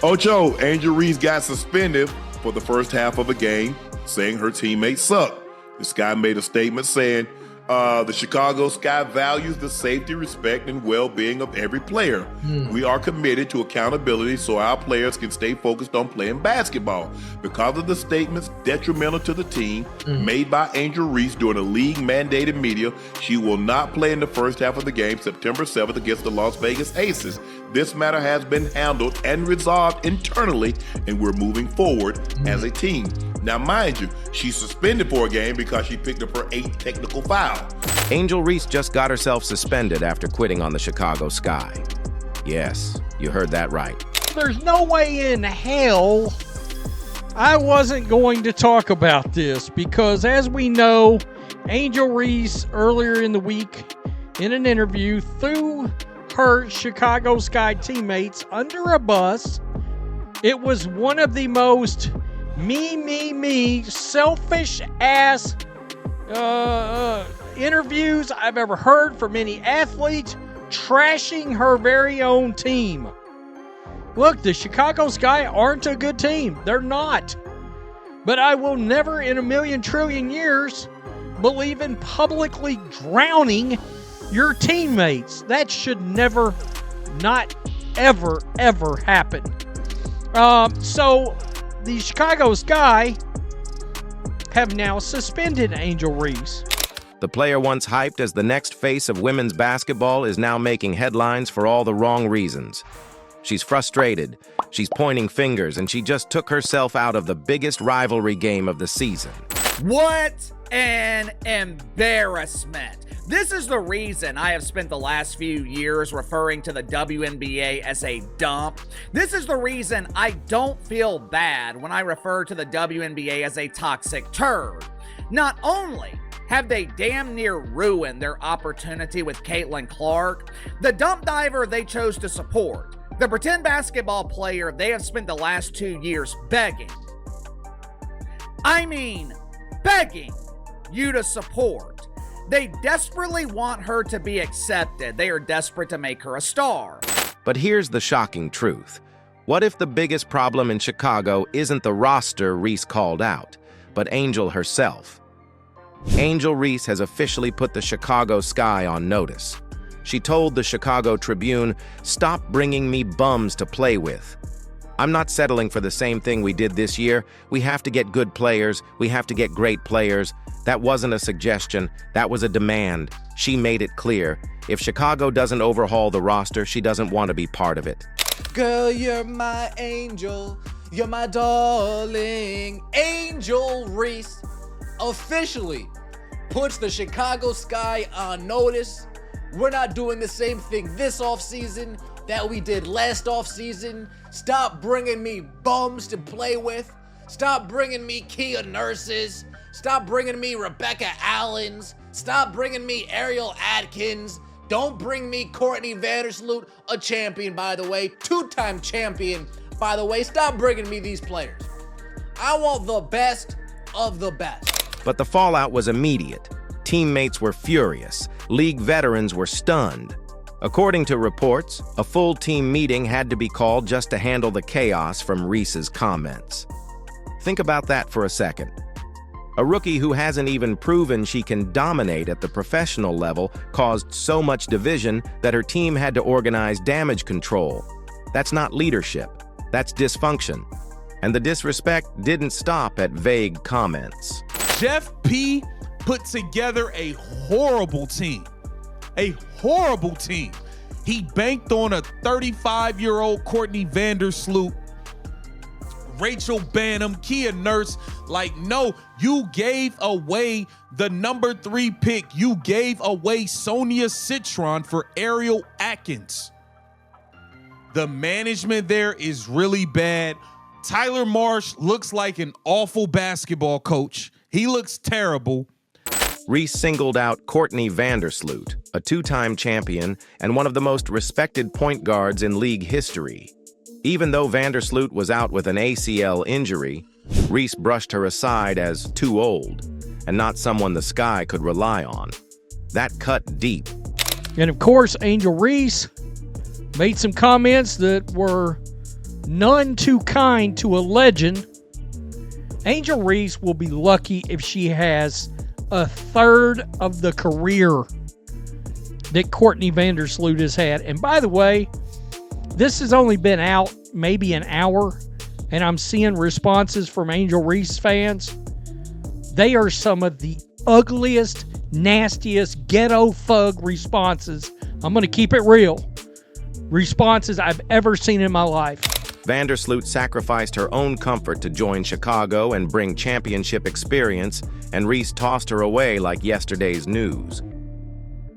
Ocho, Angel Reese got suspended for the first half of a game, saying her teammates suck. The Sky made a statement saying, the Chicago Sky values the safety, respect, and well-being of every player. We are committed to accountability so our players can stay focused on playing basketball. Because of the statements detrimental to the team made by Angel Reese during a league-mandated media, she will not play in the first half of the game September 7th against the Las Vegas Aces. This matter has been handled and resolved internally, and we're moving forward as a team. Now, mind you, she's suspended for a game because she picked up her 8th technical foul. Angel Reese just got herself suspended after quitting on the Chicago Sky. Yes, you heard that right. There's no way in hell I wasn't going to talk about this because, as we know, Angel Reese earlier in the week in an interview threw her Chicago Sky teammates under a bus. It was one of the most me, selfish ass interviews I've ever heard from any athlete, trashing her very own team. Look, the Chicago Sky aren't a good team. They're not. But I will never in a million trillion years believe in publicly drowning your teammates. That should never, not ever happen. So the Chicago Sky have now suspended Angel Reese. The player once hyped as the next face of women's basketball is now making headlines for all the wrong reasons. She's frustrated, she's pointing fingers, and she just took herself out of the biggest rivalry game of the season. What an embarrassment. This is the reason I have spent the last few years referring to the WNBA as a dump. This is the reason I don't feel bad when I refer to the WNBA as a toxic turd. Not only have they damn near ruined their opportunity with Caitlin Clark, the dump diver they chose to support, the pretend basketball player they have spent the last 2 years begging you to support. They desperately want her to be accepted. They are desperate to make her a star. But here's the shocking truth. What if the biggest problem in Chicago isn't the roster Reese called out, but Angel herself? Angel Reese has officially put the Chicago Sky on notice. She told the Chicago Tribune, "Stop bringing me bums to play with. I'm not settling for the same thing we did this year. We have to get good players. We have to get great players. That wasn't a suggestion. That was a demand. She made it clear. If Chicago doesn't overhaul the roster, she doesn't want to be part of it." Girl, you're my angel. You're my darling. Angel Reese officially puts the Chicago Sky on notice. We're not doing the same thing this offseason that we did last offseason. Stop bringing me bums to play with. Stop bringing me Kia Nurses. Stop bringing me Rebecca Allens. Stop bringing me Ariel Atkins. Don't bring me Courtney Vandersloot, a champion, by the way. 2-time champion, by the way. Stop bringing me these players. I want the best of the best. But the fallout was immediate. Teammates were furious. League veterans were stunned. According to reports, a full team meeting had to be called just to handle the chaos from Reese's comments. Think about that for a second. A rookie who hasn't even proven she can dominate at the professional level caused so much division that her team had to organize damage control. That's not leadership. That's dysfunction. And the disrespect didn't stop at vague comments. Jeff P. put together a horrible team. A horrible team. He banked on a 35-year-old Courtney Vandersloot, Rachel Banham, Kia Nurse. Like, no, you gave away the number 3 pick. You gave away Sonia Citron for Ariel Atkins. The management there is really bad. Tyler Marsh looks like an awful basketball coach. He looks terrible. Reese singled out Courtney Vandersloot, a 2-time champion and one of the most respected point guards in league history. Even though Vandersloot was out with an ACL injury, Reese brushed her aside as too old and not someone the Sky could rely on. That cut deep. And of course, Angel Reese made some comments that were none too kind to a legend. Angel Reese will be lucky if she has a third of the career that Courtney Vandersloot has had. And by the way, this has only been out maybe an hour, and I'm seeing responses from Angel Reese fans. They are some of the ugliest, nastiest, ghetto thug responses. I'm going to keep it real. Responses I've ever seen in my life. Vandersloot sacrificed her own comfort to join Chicago and bring championship experience, and Reese tossed her away like yesterday's news.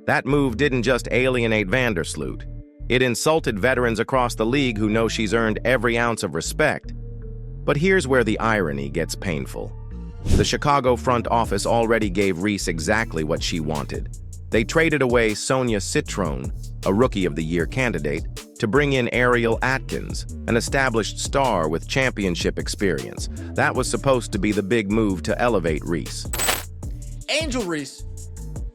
That move didn't just alienate Vandersloot. It insulted veterans across the league who know she's earned every ounce of respect. But here's where the irony gets painful. The Chicago front office already gave Reese exactly what she wanted. They traded away Sonia Citrone, a Rookie of the Year candidate, to bring in Ariel Atkins, an established star with championship experience. That was supposed to be the big move to elevate Reese. Angel Reese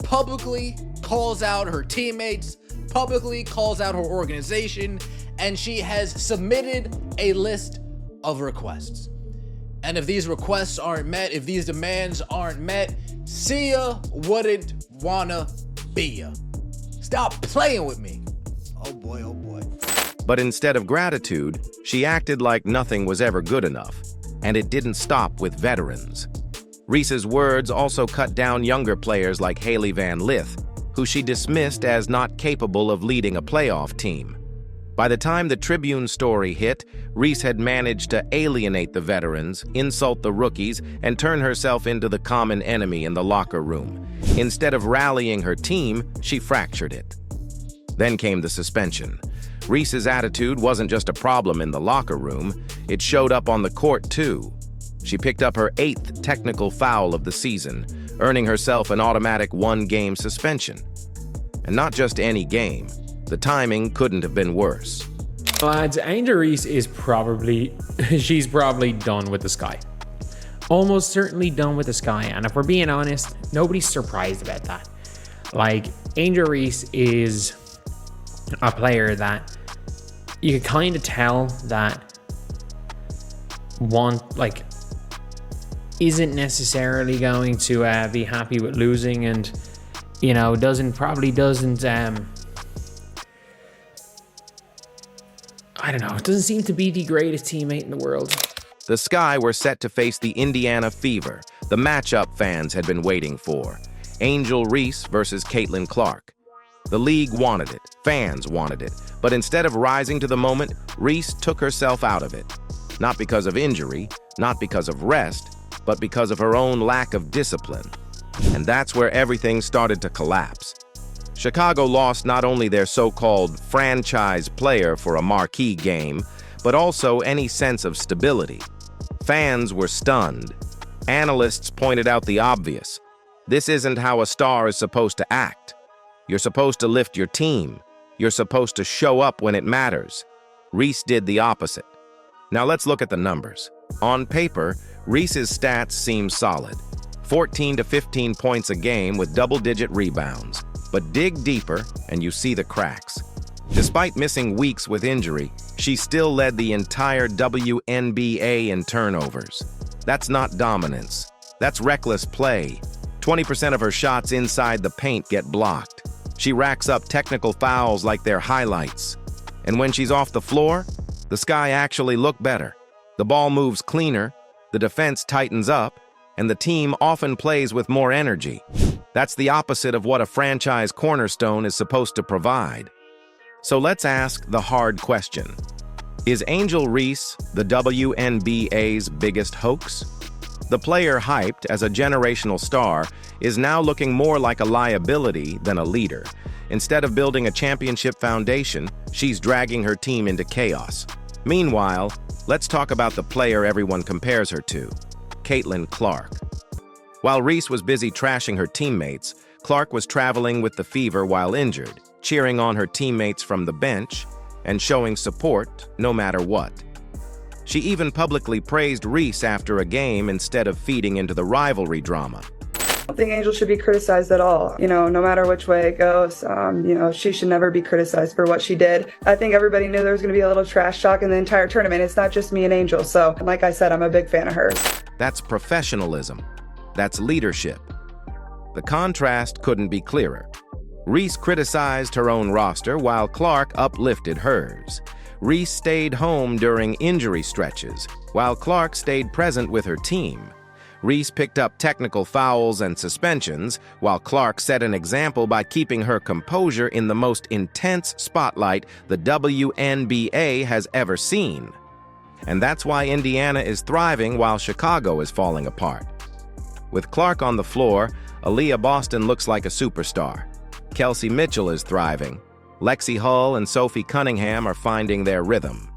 publicly calls out her teammates, publicly calls out her organization, and she has submitted a list of requests. And if these requests aren't met, if these demands aren't met, Sia wouldn't wanna be ya. Stop playing with me. Oh boy, oh boy. But instead of gratitude, she acted like nothing was ever good enough. And it didn't stop with veterans. Reese's words also cut down younger players like Haley Van Lith, who she dismissed as not capable of leading a playoff team. By the time the Tribune story hit, Reese had managed to alienate the veterans, insult the rookies, and turn herself into the common enemy in the locker room. Instead of rallying her team, she fractured it. Then came the suspension. Reese's attitude wasn't just a problem in the locker room, it showed up on the court too. She picked up her 8th technical foul of the season, earning herself an automatic 1-game suspension. And not just any game. The timing couldn't have been worse. Lads, Angel Reese is she's probably done with the Sky. Almost certainly done with the Sky. And if we're being honest, nobody's surprised about that. Like, Angel Reese is a player that you can kind of tell that isn't necessarily going to be happy with losing, and doesn't it doesn't seem to be the greatest teammate in the world. The Sky were set to face the Indiana Fever, the matchup fans had been waiting for. Angel Reese versus Caitlin Clark. The league wanted it, fans wanted it, but instead of rising to the moment, Reese took herself out of it. Not because of injury, not because of rest, but because of her own lack of discipline. And that's where everything started to collapse. Chicago lost not only their so-called franchise player for a marquee game, but also any sense of stability. Fans were stunned. Analysts pointed out the obvious. This isn't how a star is supposed to act. You're supposed to lift your team. You're supposed to show up when it matters. Reese did the opposite. Now let's look at the numbers. On paper, Reese's stats seem solid. 14 to 15 points a game with double-digit rebounds. But dig deeper and you see the cracks. Despite missing weeks with injury, she still led the entire WNBA in turnovers. That's not dominance. That's reckless play. 20% of her shots inside the paint get blocked. She racks up technical fouls like they're highlights. And when she's off the floor, the Sky actually look better. The ball moves cleaner, the defense tightens up, and the team often plays with more energy. That's the opposite of what a franchise cornerstone is supposed to provide. So let's ask the hard question. Is Angel Reese the WNBA's biggest hoax? The player hyped as a generational star is now looking more like a liability than a leader. Instead of building a championship foundation, she's dragging her team into chaos. Meanwhile, let's talk about the player everyone compares her to, Caitlin Clark. While Reese was busy trashing her teammates, Clark was traveling with the Fever while injured, cheering on her teammates from the bench and showing support no matter what. She even publicly praised Reese after a game instead of feeding into the rivalry drama. don't think Angel should be criticized at all. No matter which way it goes, she should never be criticized for what she did. I think everybody knew there was going to be a little trash talk in the entire tournament. It's not just me and Angel. So, like I said, I'm a big fan of hers. That's professionalism. That's leadership. The contrast couldn't be clearer. Reese criticized her own roster while Clark uplifted hers. Reese stayed home during injury stretches, while Clark stayed present with her team. Reese picked up technical fouls and suspensions, while Clark set an example by keeping her composure in the most intense spotlight the WNBA has ever seen. And that's why Indiana is thriving while Chicago is falling apart. With Clark on the floor, Aaliyah Boston looks like a superstar. Kelsey Mitchell is thriving. Lexi Hull and Sophie Cunningham are finding their rhythm.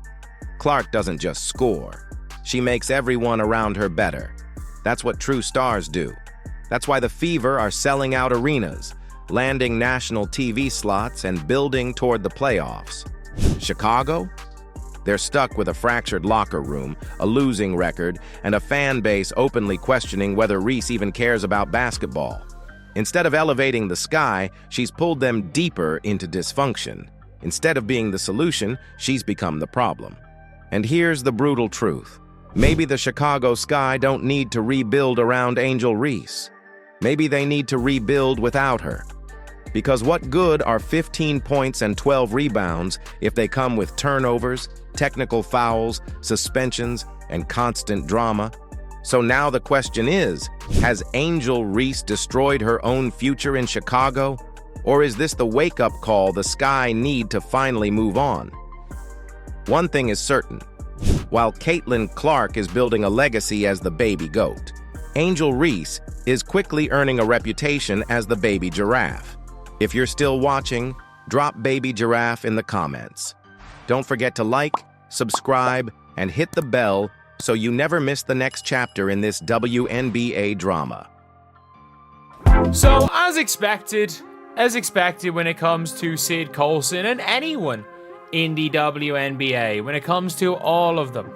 Clark doesn't just score. She makes everyone around her better. That's what true stars do. That's why the Fever are selling out arenas, landing national TV slots, and building toward the playoffs. Chicago? They're stuck with a fractured locker room, a losing record, and a fan base openly questioning whether Reese even cares about basketball. Instead of elevating the sky, she's pulled them deeper into dysfunction. Instead of being the solution, she's become the problem. And here's the brutal truth. Maybe the Chicago Sky don't need to rebuild around Angel Reese. Maybe they need to rebuild without her. Because what good are 15 points and 12 rebounds if they come with turnovers, technical fouls, suspensions, and constant drama? So now the question is, has Angel Reese destroyed her own future in Chicago? Or is this the wake-up call the Sky need to finally move on? One thing is certain. While Caitlin Clark is building a legacy as the baby goat, Angel Reese is quickly earning a reputation as the baby giraffe. If you're still watching, drop baby giraffe in the comments. Don't forget to like, subscribe, and hit the bell so you never miss the next chapter in this WNBA drama. So, as expected when it comes to Sid Colson and anyone in the WNBA, when it comes to all of them,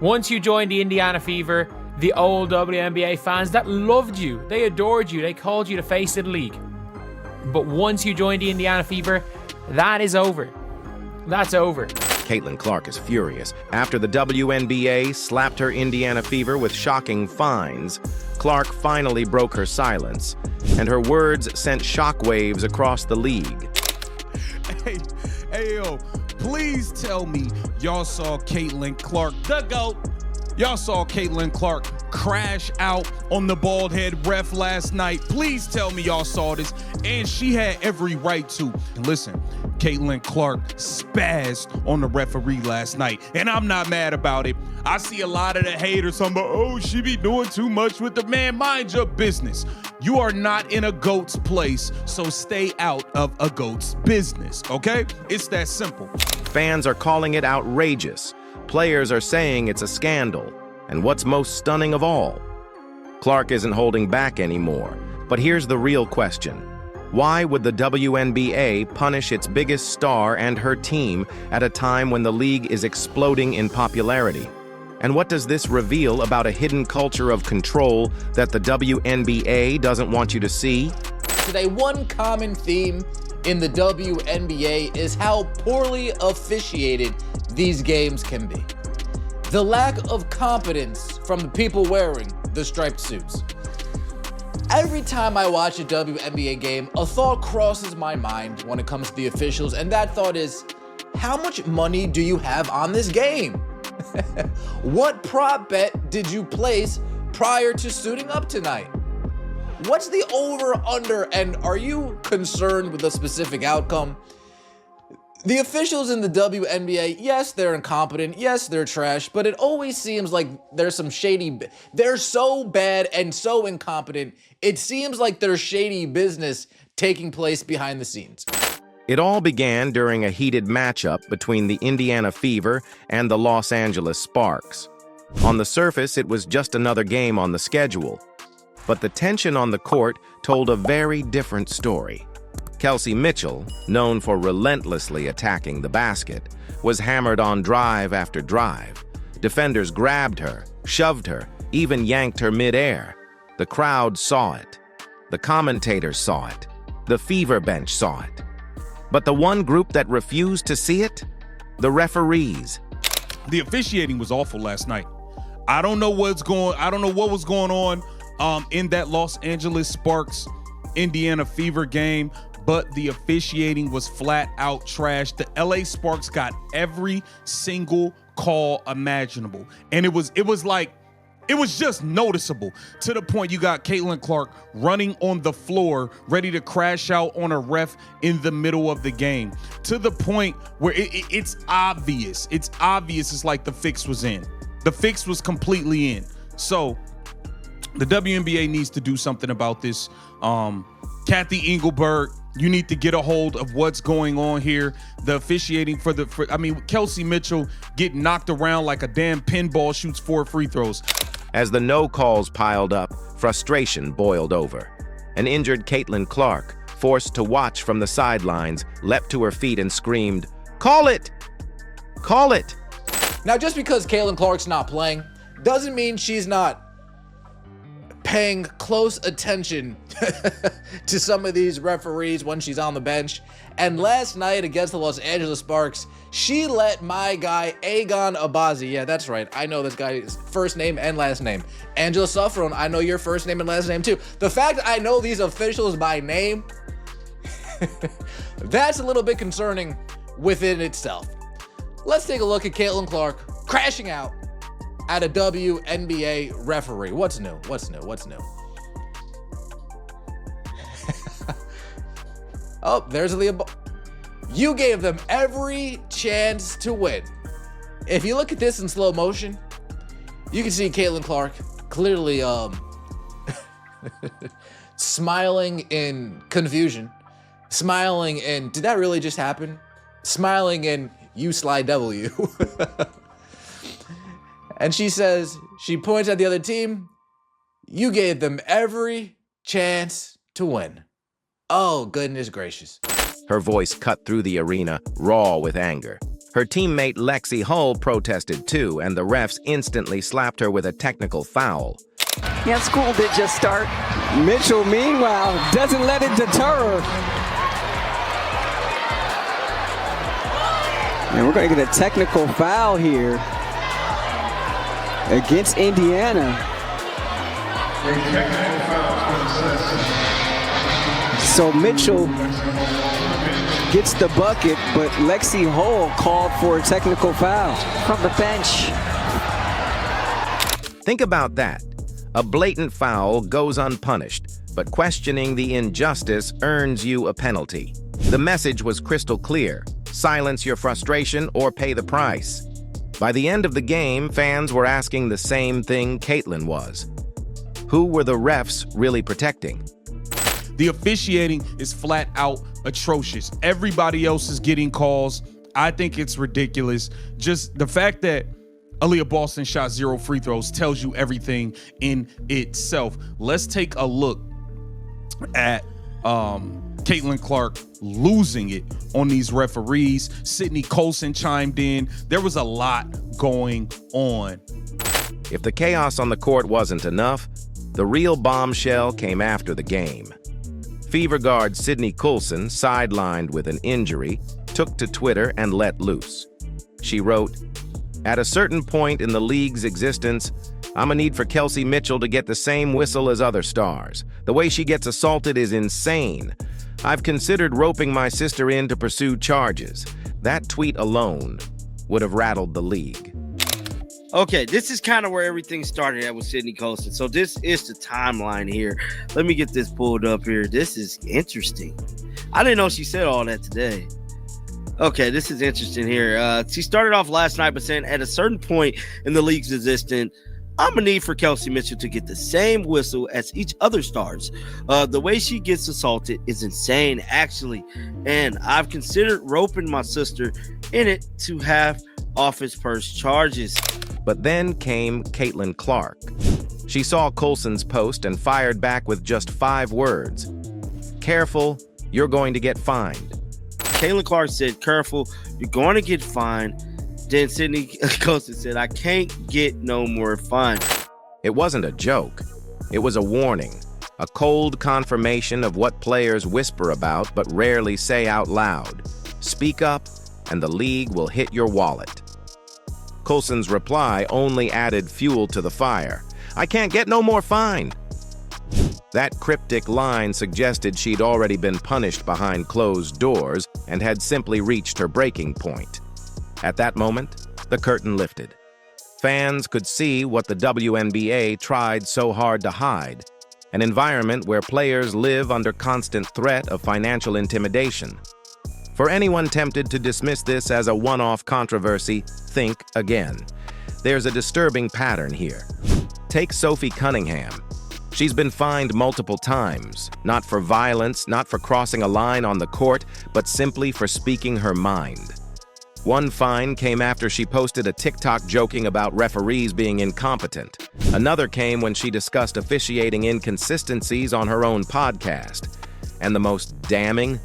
once you joined the Indiana Fever, the old WNBA fans that loved you, they adored you, they called you the face of the league. But once you joined the Indiana Fever, that is over. That's over. Caitlin Clark is furious. After the WNBA slapped her Indiana Fever with shocking fines, Clark finally broke her silence, and her words sent shockwaves across the league. Hey, yo, please tell me y'all saw Caitlin Clark, the GOAT. Y'all saw Caitlin Clark crash out on the bald head ref last night. Please tell me y'all saw this. And she had every right to. Listen, Caitlin Clark spazzed on the referee last night, and I'm not mad about it. I see a lot of the haters talking about, oh, she be doing too much with the man. Mind your business. You are not in a GOAT's place, so stay out of a GOAT's business, okay? It's that simple. Fans are calling it outrageous. Players are saying it's a scandal. And what's most stunning of all? Clark isn't holding back anymore. But here's the real question. Why would the WNBA punish its biggest star and her team at a time when the league is exploding in popularity? And what does this reveal about a hidden culture of control that the WNBA doesn't want you to see? Today, one common theme in the WNBA is how poorly officiated these games can be. The lack of competence from the people wearing the striped suits. Every time I watch a WNBA game, a thought crosses my mind when it comes to the officials, and that thought is, how much money do you have on this game? What prop bet did you place prior to suiting up tonight? What's the over/under, and are you concerned with a specific outcome? The officials in the WNBA, yes, they're incompetent, yes, they're trash, but it always seems like there's some shady, they're so bad and so incompetent, it seems like there's shady business taking place behind the scenes. It all began during a heated matchup between the Indiana Fever and the Los Angeles Sparks. On the surface, it was just another game on the schedule, but the tension on the court told a very different story. Kelsey Mitchell, known for relentlessly attacking the basket, was hammered on drive after drive. Defenders grabbed her, shoved her, even yanked her midair. The crowd saw it. The commentators saw it. The fever bench saw it. But the one group that refused to see it? The referees. The officiating was awful last night. I don't know what was going on in that Los Angeles Sparks Indiana Fever game, but the officiating was flat out trash. The LA Sparks got every single call imaginable, and it was just noticeable, to the point you got Caitlin Clark running on the floor ready to crash out on a ref in the middle of the game, to the point where it's obvious. It's like the fix was in. The fix was completely in. So the WNBA needs to do something about this. Kathy Engelberg, you need to get a hold of what's going on here. The officiating Kelsey Mitchell getting knocked around like a damn pinball, shoots 4 free throws. As the no calls piled up, frustration boiled over. An injured Caitlin Clark, forced to watch from the sidelines, leapt to her feet and screamed, "Call it! Call it!" Now, just because Caitlin Clark's not playing doesn't mean she's not paying close attention to some of these referees when she's on the bench. And last night against the Los Angeles Sparks, she let my guy Agon Abazi, yeah, that's right, I know this guy's first name and last name. Angela Suffron, I know your first name and last name too. The fact I know these officials by name, that's a little bit concerning within itself. Let's take a look at Caitlin Clark crashing out at a WNBA referee. What's new? Oh, there's Aaliyah. You gave them every chance to win. If you look at this in slow motion, you can see Caitlin Clark clearly smiling in confusion, smiling in, did that really just happen? Smiling in, you sly W. And she says, she points at the other team, you gave them every chance to win. Oh, goodness gracious. Her voice cut through the arena, raw with anger. Her teammate Lexi Hull protested too, and the refs instantly slapped her with a technical foul. Yeah, school did just start. Mitchell, meanwhile, doesn't let it deter her. And we're going to get a technical foul here against Indiana. So Mitchell gets the bucket, but Lexi Hull called for a technical foul from the bench. Think about that. A blatant foul goes unpunished, but questioning the injustice earns you a penalty. The message was crystal clear. Silence your frustration or pay the price. By the end of the game, fans were asking the same thing Caitlin was. Who were the refs really protecting? The officiating is flat out atrocious. Everybody else is getting calls. I think it's ridiculous. Just the fact that Aaliyah Boston shot 0 free throws tells you everything in itself. Let's take a look at Caitlin Clark losing it on these referees. Sydney Colson chimed in. There was a lot going on. If the chaos on the court wasn't enough, the real bombshell came after the game. Fever guard Sydney Coulson, sidelined with an injury, took to Twitter and let loose. She wrote, "At a certain point in the league's existence, I'm a need for Kelsey Mitchell to get the same whistle as other stars. The way she gets assaulted is insane. I've considered roping my sister in to pursue charges. That tweet alone would have rattled the league." Okay, this is kind of where everything started at with Sydney Colson. So this is the timeline here. Let me get this pulled up here. This is interesting. I didn't know she said all that today. Okay, this is interesting here. She started off last night by saying, at a certain point in the league's existence, I'm a need for Kelsey Mitchell to get the same whistle as each other stars. The way she gets assaulted is insane, actually. And I've considered roping my sister in it to have office purse charges. But then came Caitlin Clark. She saw Coulson's post and fired back with just 5 words. "Careful, you're going to get fined." Caitlin Clark said, "Careful, you're going to get fined." Then Sydney Coulson said, "I can't get no more fine." It wasn't a joke. It was a warning, a cold confirmation of what players whisper about but rarely say out loud. Speak up, and the league will hit your wallet. Coulson's reply only added fuel to the fire. "I can't get no more fine." That cryptic line suggested she'd already been punished behind closed doors and had simply reached her breaking point. At that moment, the curtain lifted. Fans could see what the WNBA tried so hard to hide, an environment where players live under constant threat of financial intimidation. For anyone tempted to dismiss this as a one-off controversy, think again. There's a disturbing pattern here. Take Sophie Cunningham. She's been fined multiple times, not for violence, not for crossing a line on the court, but simply for speaking her mind. One fine came after she posted a TikTok joking about referees being incompetent. Another came when she discussed officiating inconsistencies on her own podcast. And the most damning?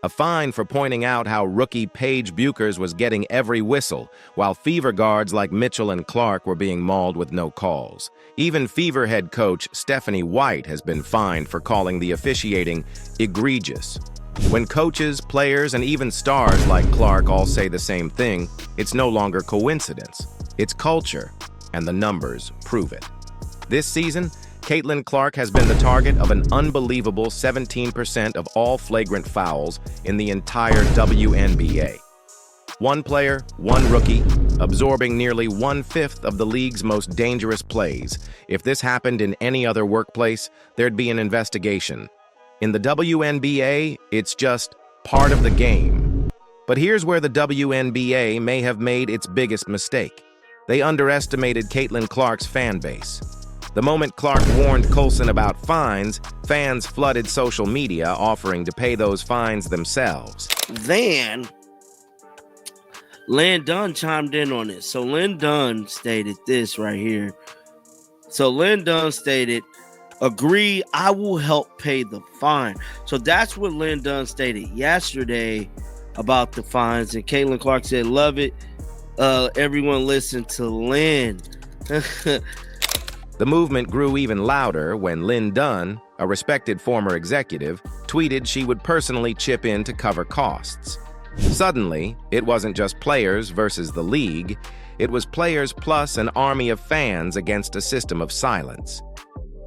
A fine for pointing out how rookie Paige Buchers was getting every whistle, while Fever guards like Mitchell and Clark were being mauled with no calls. Even Fever head coach Stephanie White has been fined for calling the officiating egregious. When coaches, players, and even stars like Clark all say the same thing, it's no longer coincidence. It's culture, and the numbers prove it. This season, Caitlin Clark has been the target of an unbelievable 17% of all flagrant fouls in the entire WNBA. One player, one rookie, absorbing nearly 1/5 of the league's most dangerous plays. If this happened in any other workplace, there'd be an investigation. In the WNBA, it's just part of the game. But here's where the WNBA may have made its biggest mistake. They underestimated Caitlin Clark's fan base. The moment Clark warned Coulson about fines, fans flooded social media offering to pay those fines themselves. Then Lynn Dunn chimed in on this. So Lynn Dunn stated this right here. So Lynn Dunn stated, "Agree, I will help pay the fine." So that's what Lynn Dunn stated yesterday about the fines. And Caitlin Clark said, "Love it. Everyone listen to Lynn." The movement grew even louder when Lynn Dunn, a respected former executive, tweeted she would personally chip in to cover costs. Suddenly, it wasn't just players versus the league, it was players plus an army of fans against a system of silence.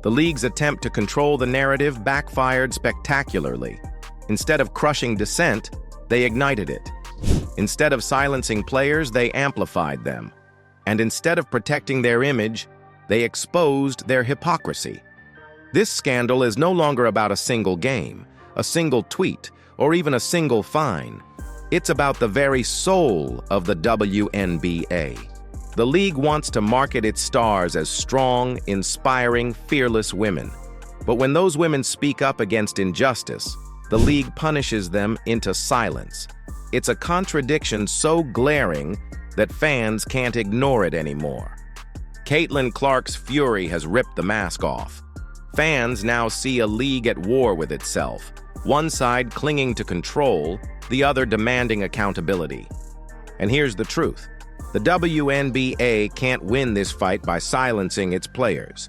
The league's attempt to control the narrative backfired spectacularly. Instead of crushing dissent, they ignited it. Instead of silencing players, they amplified them. And instead of protecting their image, they exposed their hypocrisy. This scandal is no longer about a single game, a single tweet, or even a single fine. It's about the very soul of the WNBA. The league wants to market its stars as strong, inspiring, fearless women. But when those women speak up against injustice, the league punishes them into silence. It's a contradiction so glaring that fans can't ignore it anymore. Caitlin Clark's fury has ripped the mask off. Fans now see a league at war with itself, one side clinging to control, the other demanding accountability. And here's the truth. The WNBA can't win this fight by silencing its players.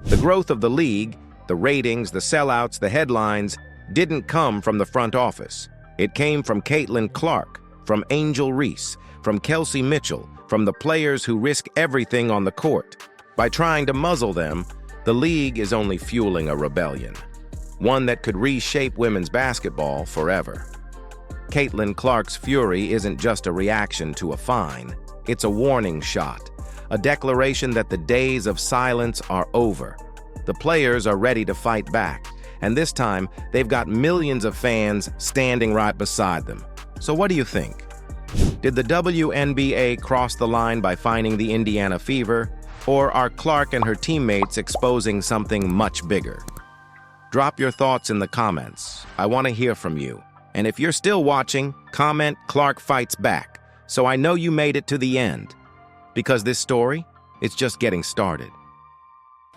The growth of the league, the ratings, the sellouts, the headlines, didn't come from the front office. It came from Caitlin Clark, from Angel Reese, from Kelsey Mitchell, from the players who risk everything on the court. By trying to muzzle them, the league is only fueling a rebellion, one that could reshape women's basketball forever. Caitlin Clark's fury isn't just a reaction to a fine. It's a warning shot, a declaration that the days of silence are over. The players are ready to fight back, and this time they've got millions of fans standing right beside them. So what do you think? Did the WNBA cross the line by fining the Indiana Fever, or are Clark and her teammates exposing something much bigger? Drop your thoughts in the comments. I want to hear from you. And if you're still watching, comment "Clark fights back," so I know you made it to the end. Because this story, it's just getting started.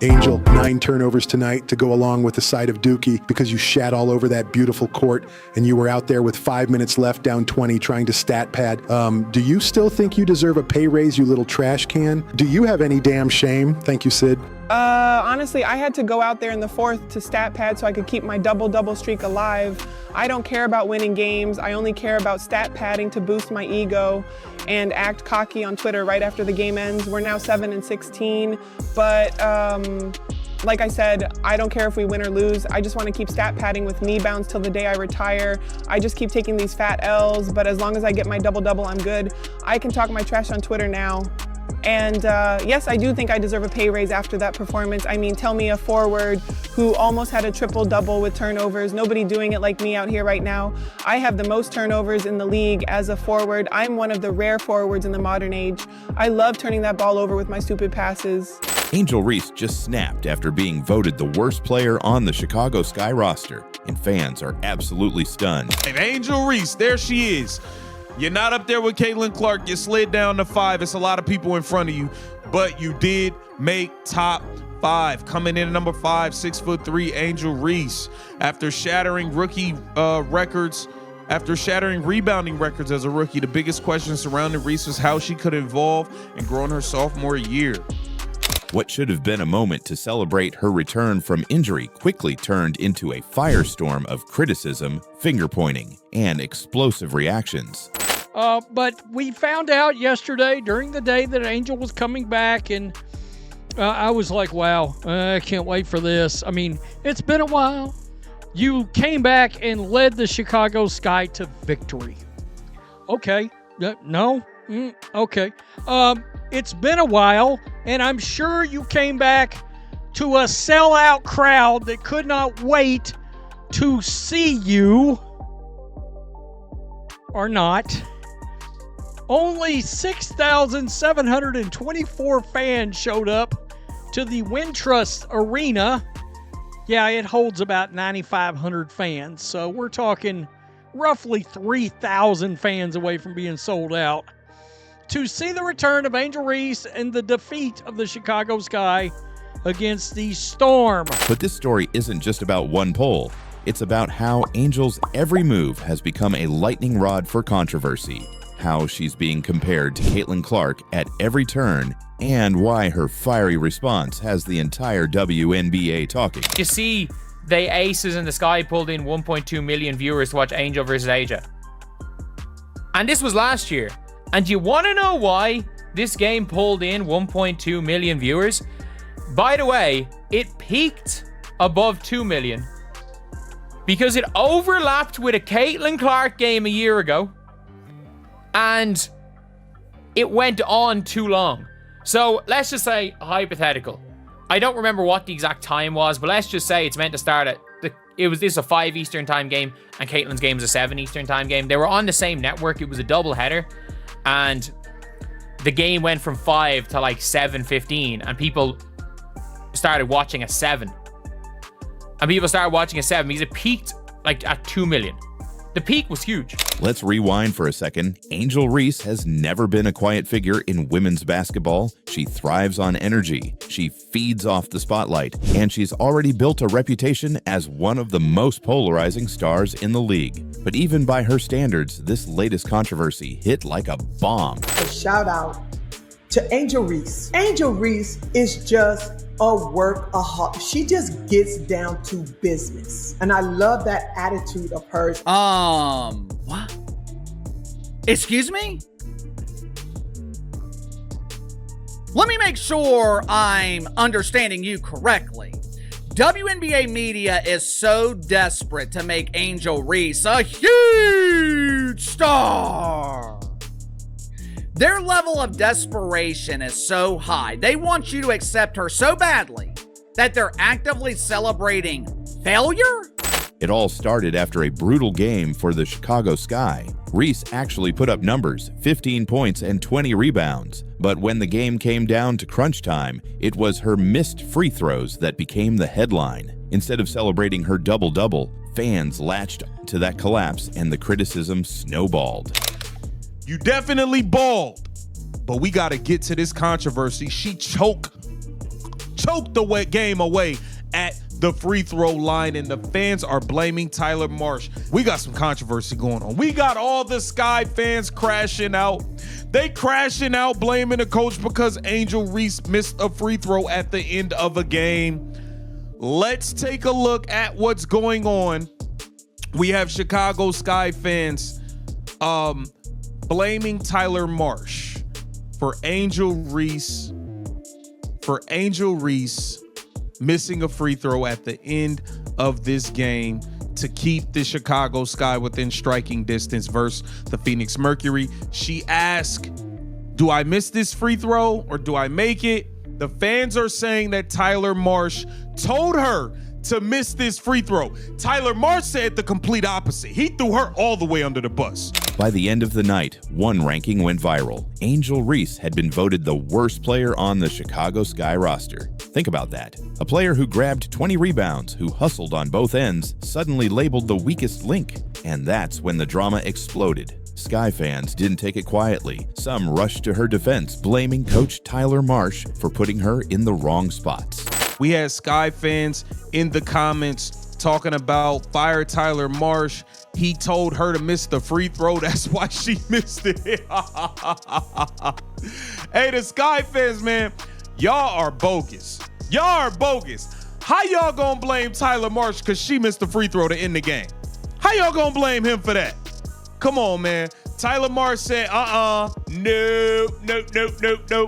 Angel, 9 turnovers tonight to go along with the side of Dookie because you shat all over that beautiful court and you were out there with 5 minutes left down 20 trying to stat pad. Do you still think you deserve a pay raise, you little trash can? Do you have any damn shame? Thank you, Sid. Honestly, I had to go out there in the fourth to stat pad so I could keep my double-double streak alive. I don't care about winning games. I only care about stat padding to boost my ego and act cocky on Twitter right after the game ends. We're now 7-16, but like I said, I don't care if we win or lose. I just want to keep stat padding with knee bounds till the day I retire. I just keep taking these fat L's, but as long as I get my double-double, I'm good. I can talk my trash on Twitter now. And yes, I do think I deserve a pay raise after that performance. I mean, tell me a forward who almost had a triple-double with turnovers. Nobody doing it like me out here right now. I have the most turnovers in the league as a forward. I'm one of the rare forwards in the modern age. I love turning that ball over with my stupid passes. Angel Reese just snapped after being voted the worst player on the Chicago Sky roster, and fans are absolutely stunned. And Angel Reese, there she is. You're not up there with Caitlin Clark. You slid down to 5. It's a lot of people in front of you, but you did make top 5. Coming in at number 5, 6'3", Angel Reese. After shattering rebounding records as a rookie, the biggest question surrounding Reese was how she could evolve and grow in her sophomore year. What should have been a moment to celebrate her return from injury quickly turned into a firestorm of criticism, finger-pointing, and explosive reactions. But we found out yesterday during the day that Angel was coming back, and I was like, wow, I can't wait for this. I mean, it's been a while. You came back and led the Chicago Sky to victory. Okay. No? Okay. It's been a while, and I'm sure you came back to a sellout crowd that could not wait to see you. Or not. Only 6,724 fans showed up to the Wintrust Arena. Yeah, it holds about 9,500 fans, so we're talking roughly 3,000 fans away from being sold out to see the return of Angel Reese and the defeat of the Chicago Sky against the Storm. But this story isn't just about one poll. It's about how Angel's every move has become a lightning rod for controversy, how she's being compared to Caitlin Clark at every turn, and why her fiery response has the entire WNBA talking. You see, the Aces in the Sky pulled in 1.2 million viewers to watch Angel versus Asia. And this was last year. And you want to know why this game pulled in 1.2 million viewers? By the way, it peaked above 2 million because it overlapped with a Caitlin Clark game a year ago, and it went on too long. So let's just say, hypothetical. I don't remember what the exact time was, but let's just say it's meant to start at this is a 5 Eastern time game, and Caitlin's game is a 7 Eastern time game. They were on the same network. It was a double header, and the game went from 5 to like 7:15, and people started watching a 7. And people started watching a 7 because it peaked like at 2 million. The peak was huge. Let's rewind for a second. Angel Reese has never been a quiet figure in women's basketball. She thrives on energy. She feeds off the spotlight, and she's already built a reputation as one of the most polarizing stars in the league. But even by her standards, this latest controversy hit like a bomb. A shout out to Angel Reese. Angel Reese is just a workaholic. She just gets down to business. And I love that attitude of hers. What? Excuse me? Let me make sure I'm understanding you correctly. WNBA media is so desperate to make Angel Reese a huge star. Their level of desperation is so high. They want you to accept her so badly that they're actively celebrating failure? It all started after a brutal game for the Chicago Sky. Reese actually put up numbers, 15 points and 20 rebounds. But when the game came down to crunch time, it was her missed free throws that became the headline. Instead of celebrating her double-double, fans latched to that collapse and the criticism snowballed. You definitely balled, but we got to get to this controversy. She choked the game away at the free throw line, and the fans are blaming Tyler Marsh. We got some controversy going on. We got all the Sky fans crashing out. They crashing out, blaming the coach because Angel Reese missed a free throw at the end of a game. Let's take a look at what's going on. We have Chicago Sky fans blaming Tyler Marsh for Angel Reese missing a free throw at the end of this game to keep the Chicago Sky within striking distance versus the Phoenix Mercury. She asked, do I miss this free throw or do I make it? The fans are saying that Tyler Marsh told her to miss this free throw. Tyler Marsh said the complete opposite. He threw her all the way under the bus. By the end of the night, one ranking went viral. Angel Reese had been voted the worst player on the Chicago Sky roster. Think about that. A player who grabbed 20 rebounds, who hustled on both ends, suddenly labeled the weakest link. And that's when the drama exploded. Sky fans didn't take it quietly. Some rushed to her defense, blaming Coach Tyler Marsh for putting her in the wrong spots. We had Sky fans in the comments talking about fire Tyler Marsh. He told her to miss the free throw. That's why she missed it. Hey, the Sky fans, man, y'all are bogus. Y'all are bogus. How y'all gonna blame Tyler Marsh because she missed the free throw to end the game? How y'all gonna blame him for that? Come on, man. Tyler Marsh said, no,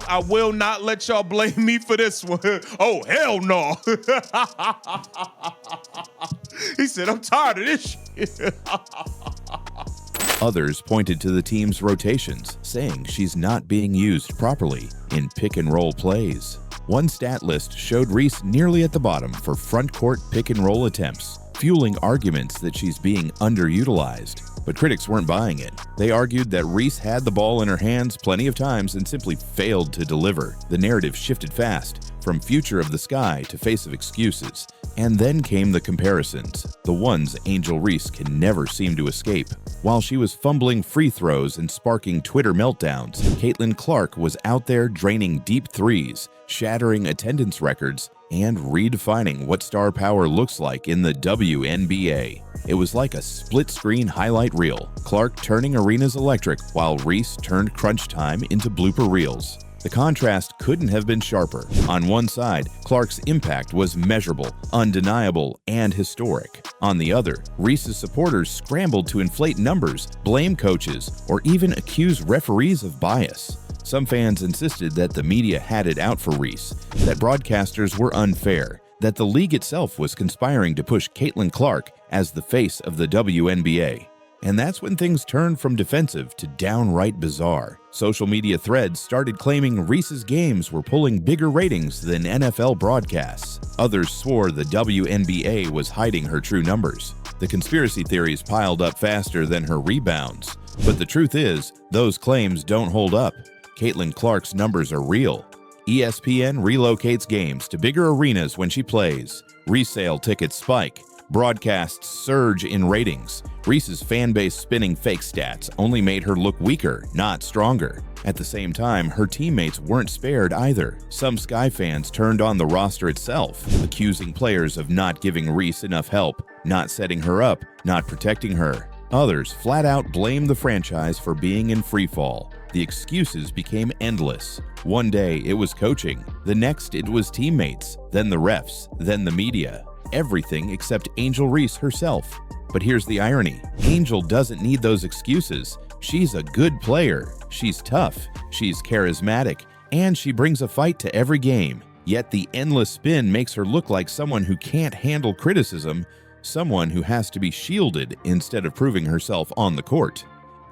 I will not let y'all blame me for this one. Oh, hell no. He said, I'm tired of this shit. Others pointed to the team's rotations, saying she's not being used properly in pick-and-roll plays. One stat list showed Reese nearly at the bottom for front-court pick-and-roll attempts, fueling arguments that she's being underutilized. But critics weren't buying it. They argued that Reese had the ball in her hands plenty of times and simply failed to deliver. The narrative shifted fast, from future of the Sky to face of excuses. And then came the comparisons, the ones Angel Reese can never seem to escape. While she was fumbling free throws and sparking Twitter meltdowns, Caitlin Clark was out there draining deep threes, shattering attendance records, and redefining what star power looks like in the WNBA. It was like a split-screen highlight reel, Clark turning arenas electric while Reese turned crunch time into blooper reels. The contrast couldn't have been sharper. On one side, Clark's impact was measurable, undeniable, and historic. On the other, Reese's supporters scrambled to inflate numbers, blame coaches, or even accuse referees of bias. Some fans insisted that the media had it out for Reese, that broadcasters were unfair, that the league itself was conspiring to push Caitlin Clark as the face of the WNBA. And that's when things turned from defensive to downright bizarre. Social media threads started claiming Reese's games were pulling bigger ratings than NFL broadcasts. Others swore the WNBA was hiding her true numbers. The conspiracy theories piled up faster than her rebounds. But the truth is, those claims don't hold up. Caitlin Clark's numbers are real. ESPN relocates games to bigger arenas when she plays. Resale tickets spike. Broadcasts surge in ratings. Reese's fan base spinning fake stats only made her look weaker, not stronger. At the same time, her teammates weren't spared either. Some Sky fans turned on the roster itself, accusing players of not giving Reese enough help, not setting her up, not protecting her. Others flat out blamed the franchise for being in freefall. The excuses became endless. One day it was coaching, the next it was teammates, then the refs, then the media. Everything except Angel Reese herself. But here's the irony. Angel doesn't need those excuses. She's a good player. She's tough. She's charismatic. And she brings a fight to every game. Yet the endless spin makes her look like someone who can't handle criticism, someone who has to be shielded instead of proving herself on the court.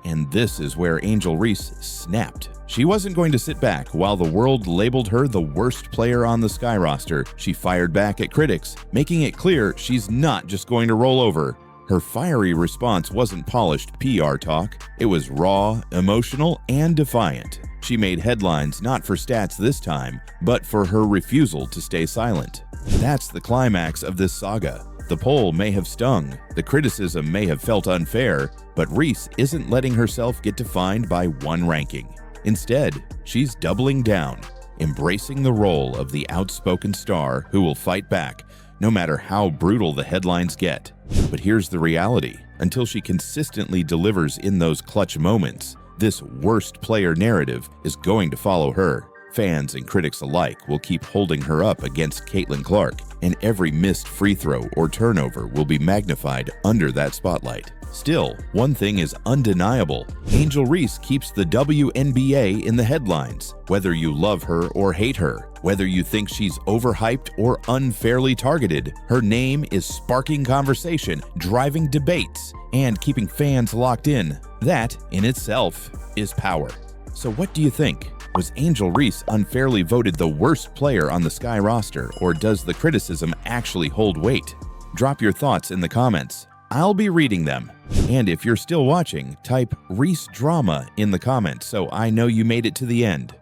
And this is where Angel Reese snapped. She wasn't going to sit back while the world labeled her the worst player on the Sky roster. She fired back at critics, making it clear she's not just going to roll over. Her fiery response wasn't polished PR talk. It was raw, emotional, and defiant. She made headlines not for stats this time, but for her refusal to stay silent. That's the climax of this saga. The poll may have stung, the criticism may have felt unfair, but Reese isn't letting herself get defined by one ranking. Instead, she's doubling down, embracing the role of the outspoken star who will fight back, no matter how brutal the headlines get. But here's the reality. Until she consistently delivers in those clutch moments, this worst player narrative is going to follow her. Fans and critics alike will keep holding her up against Caitlin Clark, and every missed free throw or turnover will be magnified under that spotlight. Still, one thing is undeniable. Angel Reese keeps the WNBA in the headlines. Whether you love her or hate her, whether you think she's overhyped or unfairly targeted, her name is sparking conversation, driving debates, and keeping fans locked in. That, in itself, is power. So what do you think? Was Angel Reese unfairly voted the worst player on the Sky roster, or does the criticism actually hold weight? Drop your thoughts in the comments. I'll be reading them. And if you're still watching, type Reese Drama in the comments so I know you made it to the end.